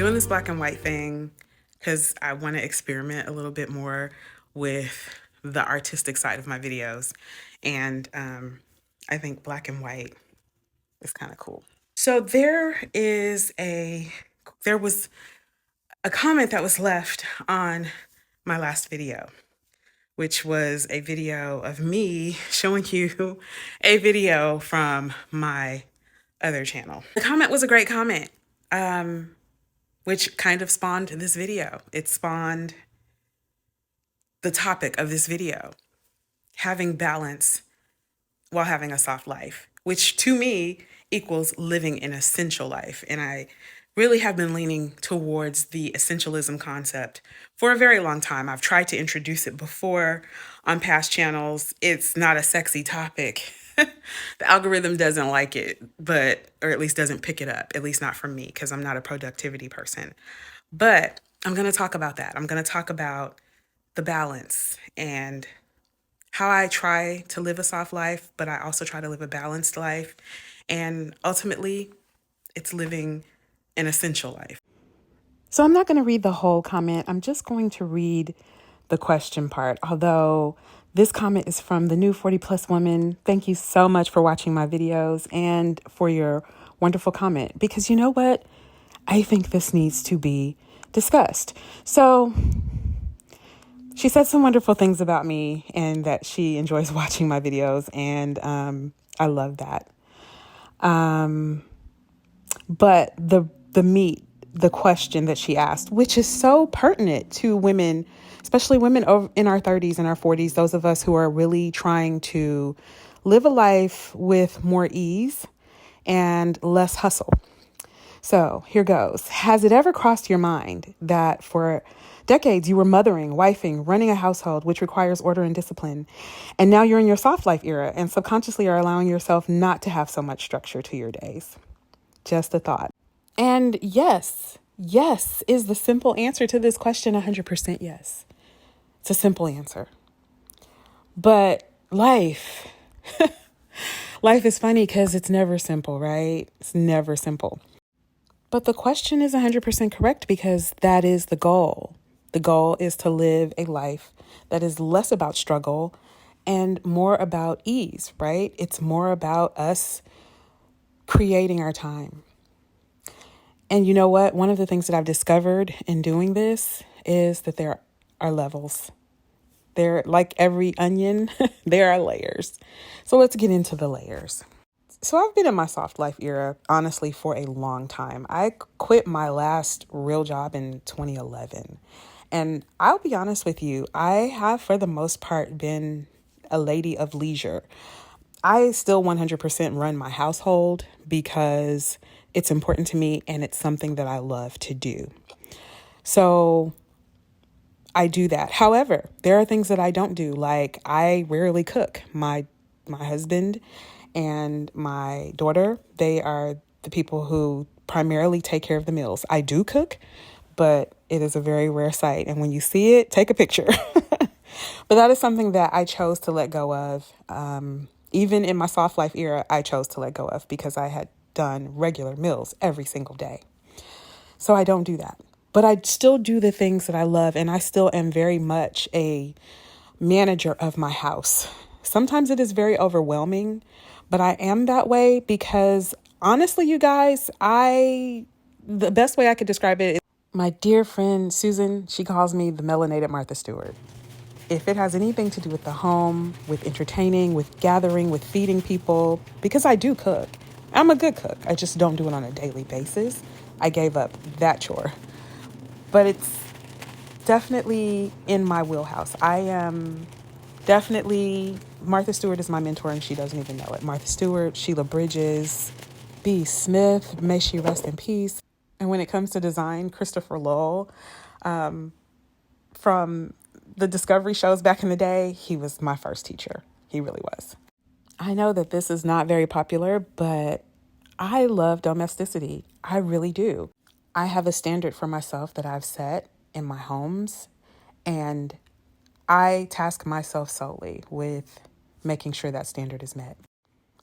doing this black and white thing because I want to experiment a little bit more with the artistic side of my videos. And I think black and white is kind of cool. So there was a comment that was left on my last video, which was a video of me showing you a video from my other channel. The comment was a great comment, which kind of spawned this video. It spawned the topic of this video, having balance while having a soft life, which to me equals living an essential life. And I really have been leaning towards the essentialism concept for a very long time. I've tried to introduce it before on past channels. It's not a sexy topic. The algorithm doesn't like it, or at least doesn't pick it up, at least not for me, because I'm not a productivity person. But I'm going to talk about that. I'm going to talk about the balance and how I try to live a soft life, but I also try to live a balanced life. And ultimately, it's living an essential life. So I'm not going to read the whole comment. I'm just going to read the question part. Although this comment is from the new 40 plus woman. Thank you so much for watching my videos and for your wonderful comment. Because you know what? I think this needs to be discussed. So she said some wonderful things about me and that she enjoys watching my videos. And I love that. But the question that she asked, which is so pertinent to women, especially women in our 30s and our 40s, those of us who are really trying to live a life with more ease and less hustle. So here goes. Has it ever crossed your mind that for decades you were mothering, wifing, running a household, which requires order and discipline, and now you're in your soft life era and subconsciously are allowing yourself not to have so much structure to your days? Just a thought. And yes is the simple answer to this question. 100% yes. It's a simple answer. But life is funny because it's never simple, right? It's never simple. But the question is 100% correct because that is the goal. The goal is to live a life that is less about struggle and more about ease, right? It's more about us creating our time. And you know what? One of the things that I've discovered in doing this is that there are levels. They're like every onion, there are layers. So let's get into the layers. So I've been in my soft life era, honestly, for a long time. I quit my last real job in 2011. And I'll be honest with you, I have, for the most part, been a lady of leisure. I still 100% run my household because it's important to me and it's something that I love to do. So I do that. However, there are things that I don't do. Like I rarely cook. My husband and my daughter, they are the people who primarily take care of the meals. I do cook, but it is a very rare sight. And when you see it, take a picture. But that is something that I chose to let go of. Even in my soft life era, I chose to let go of because I had done regular meals every single day. So I don't do that. But I still do the things that I love, and I still am very much a manager of my house. Sometimes it is very overwhelming, but I am that way because honestly, you guys, the best way I could describe it is my dear friend Susan, she calls me the melanated Martha Stewart. If it has anything to do with the home, with entertaining, with gathering, with feeding people, because I do cook. I'm a good cook. I just don't do it on a daily basis. I gave up that chore. But it's definitely in my wheelhouse. I am definitely, Martha Stewart is my mentor and she doesn't even know it. Martha Stewart, Sheila Bridges, B. Smith, may she rest in peace. And when it comes to design, Christopher Lowell, from the Discovery shows back in the day, he was my first teacher. He really was. I know that this is not very popular, but I love domesticity. I really do. I have a standard for myself that I've set in my homes, and I task myself solely with making sure that standard is met.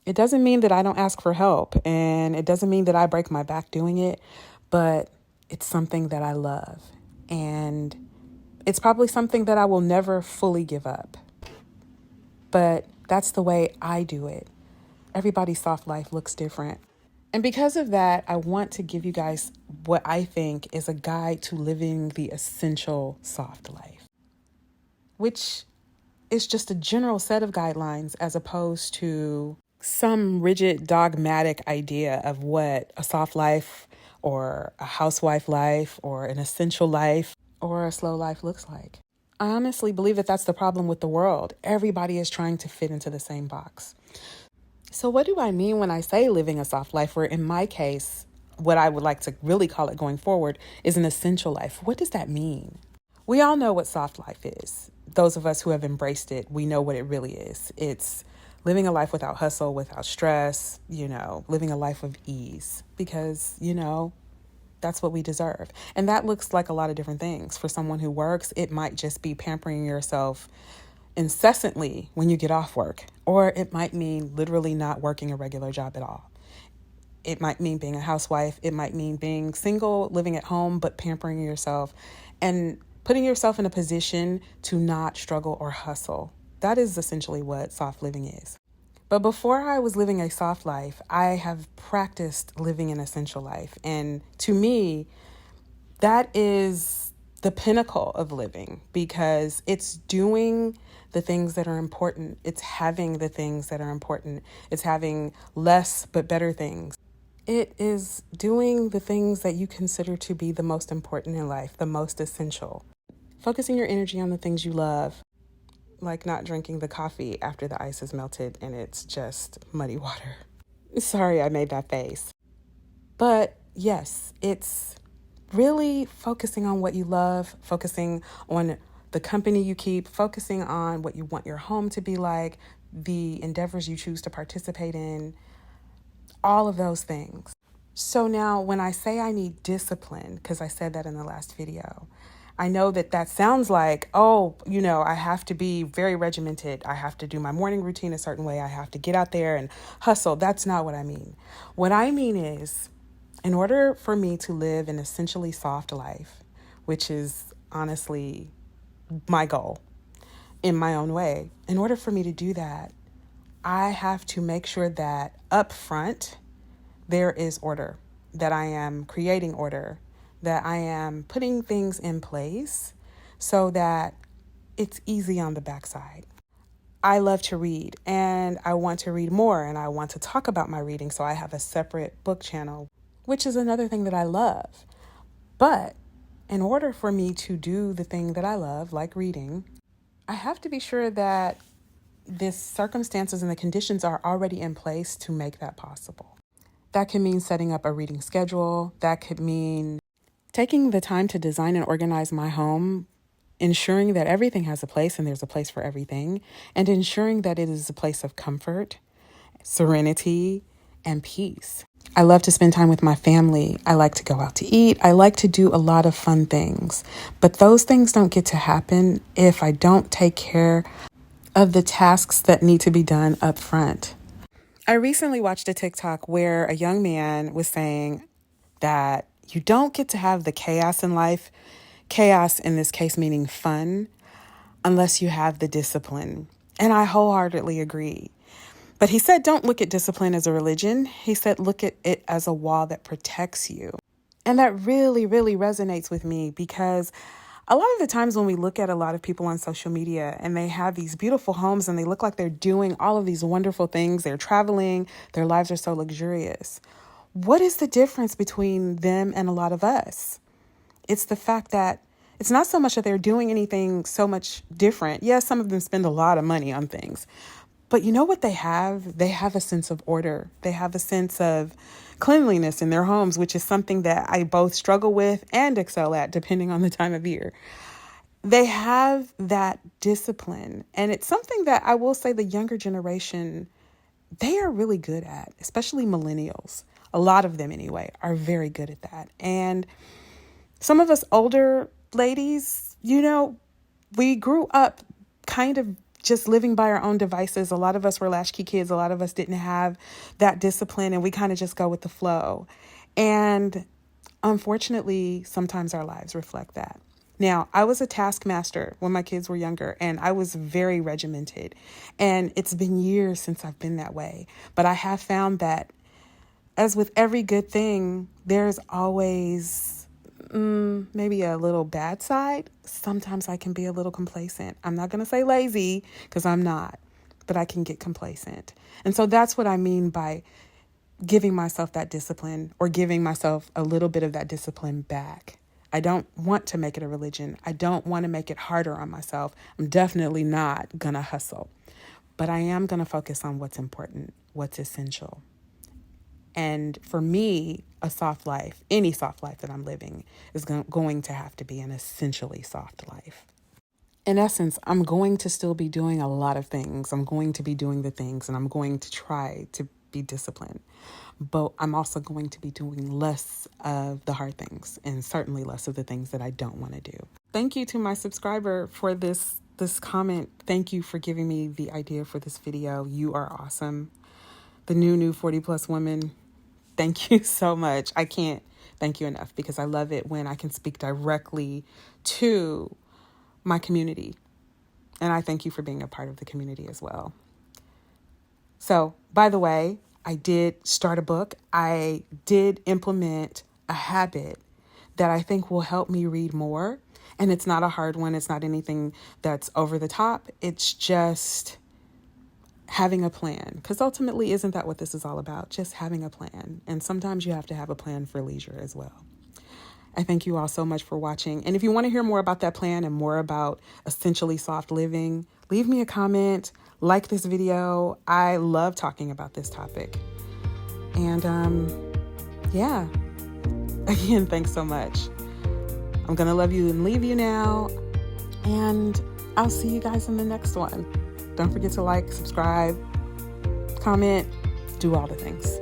It doesn't mean that I don't ask for help, and it doesn't mean that I break my back doing it, but it's something that I love. And it's probably something that I will never fully give up. But that's the way I do it. Everybody's soft life looks different. And because of that, I want to give you guys what I think is a guide to living the essential soft life, which is just a general set of guidelines as opposed to some rigid dogmatic idea of what a soft life or a housewife life or an essential life or a slow life looks like. I honestly believe that that's the problem with the world. Everybody is trying to fit into the same box. So what do I mean when I say living a soft life, or in my case, what I would like to really call it going forward is an essential life? What does that mean? We all know what soft life is. Those of us who have embraced it, we know what it really is. It's living a life without hustle, without stress, living a life of ease because, that's what we deserve. And that looks like a lot of different things. For someone who works, it might just be pampering yourself incessantly when you get off work, or it might mean literally not working a regular job at all. It might mean being a housewife. It might mean being single, living at home, but pampering yourself and putting yourself in a position to not struggle or hustle. That is essentially what soft living is. But before I was living a soft life, I have practiced living an essential life. And to me, that is the pinnacle of living because it's doing the things that are important. It's having the things that are important. It's having less but better things. It is doing the things that you consider to be the most important in life, the most essential. Focusing your energy on the things you love, like not drinking the coffee after the ice is melted and it's just muddy water. Sorry, I made that face. But yes, it's really focusing on what you love, focusing on the company you keep, focusing on what you want your home to be like, the endeavors you choose to participate in, all of those things. So now when I say I need discipline, because I said that in the last video, I know that sounds like, I have to be very regimented. I have to do my morning routine a certain way. I have to get out there and hustle. That's not what I mean. What I mean is, in order for me to live an essentially soft life, which is honestly my goal in my own way, in order for me to do that, I have to make sure that up front there is order, that I am creating order, that I am putting things in place so that it's easy on the backside. I love to read and I want to read more and I want to talk about my reading. So I have a separate book channel, which is another thing that I love. But in order for me to do the thing that I love, like reading, I have to be sure that the circumstances and the conditions are already in place to make that possible. That can mean setting up a reading schedule. That could mean taking the time to design and organize my home, ensuring that everything has a place and there's a place for everything, and ensuring that it is a place of comfort, serenity, and peace. I love to spend time with my family. I like to go out to eat. I like to do a lot of fun things. But those things don't get to happen if I don't take care of the tasks that need to be done up front. I recently watched a TikTok where a young man was saying that you don't get to have the chaos in life, chaos in this case meaning fun, unless you have the discipline. And I wholeheartedly agree. But he said, don't look at discipline as a religion. He said, look at it as a wall that protects you. And that really, really resonates with me because a lot of the times when we look at a lot of people on social media and they have these beautiful homes and they look like they're doing all of these wonderful things, they're traveling, their lives are so luxurious. What is the difference between them and a lot of us? It's the fact that it's not so much that they're doing anything so much different. Yes, some of them spend a lot of money on things. But you know what they have? They have a sense of order. They have a sense of cleanliness in their homes, which is something that I both struggle with and excel at, depending on the time of year. They have that discipline. And it's something that I will say the younger generation, they are really good at, especially millennials. A lot of them anyway, are very good at that. And some of us older ladies, we grew up kind of just living by our own devices. A lot of us were latchkey kids. A lot of us didn't have that discipline and we kind of just go with the flow. And Unfortunately, sometimes our lives reflect that. Now, I was a taskmaster when my kids were younger, and I was very regimented. And it's been years since I've been that way. But I have found that, as with every good thing, there's always maybe a little bad side. Sometimes I can be a little complacent. I'm not going to say lazy, because I'm not, but I can get complacent. And so that's what I mean by giving myself that discipline, or giving myself a little bit of that discipline back. I don't want to make it a religion. I don't want to make it harder on myself. I'm definitely not going to hustle, but I am going to focus on what's important, what's essential. And for me, a soft life, any soft life that I'm living, is going to have to be an essentially soft life. In essence, I'm going to still be doing a lot of things. I'm going to be doing the things, and I'm going to try to be disciplined. But I'm also going to be doing less of the hard things, and certainly less of the things that I don't want to do. Thank you to my subscriber for this comment. Thank you for giving me the idea for this video. You are awesome. The new 40 plus woman. Thank you so much. I can't thank you enough, because I love it when I can speak directly to my community. And I thank you for being a part of the community as well. So, by the way, I did start a book. I did implement a habit that I think will help me read more. And it's not a hard one. It's not anything that's over the top. It's just having a plan. Because ultimately, isn't that what this is all about? Just having a plan. And sometimes you have to have a plan for leisure as well. I thank you all so much for watching. And if you want to hear more about that plan and more about essentially soft living, leave me a comment, like this video. I love talking about this topic. And yeah, again, thanks so much. I'm going to love you and leave you now. And I'll see you guys in the next one. Don't forget to like, subscribe, comment, do all the things.